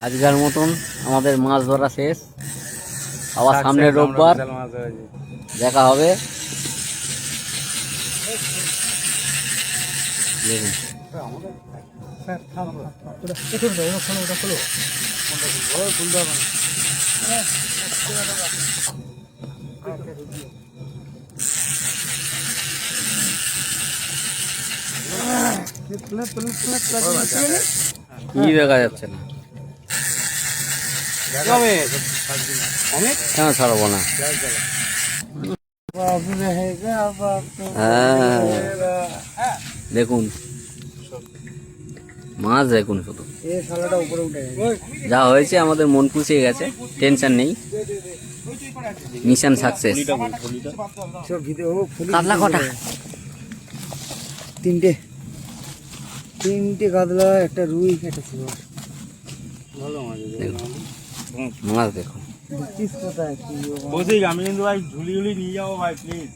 আজকের মতন আমাদের মাছ ধরা শেষ। আবার সামনে রোববার দেখা হবে। কি দেখা যাচ্ছে না, কেন ছাড়বো না? হ্যাঁ দেখুন মাছ, দেখুন শুধু যা হয়েছে আমাদের মন খুশি হয়ে গেছে, টেনশন নেই, মিশন সাকসেস। কাতলা কটা? তিনটে কাতলা, একটা রুই, একটা সিলভার। ভালো মাছ মাছ দেখুন। কোথায় আমি কিন্তু ভাই ঝুলি নিয়ে যাবো ভাই প্লিজ।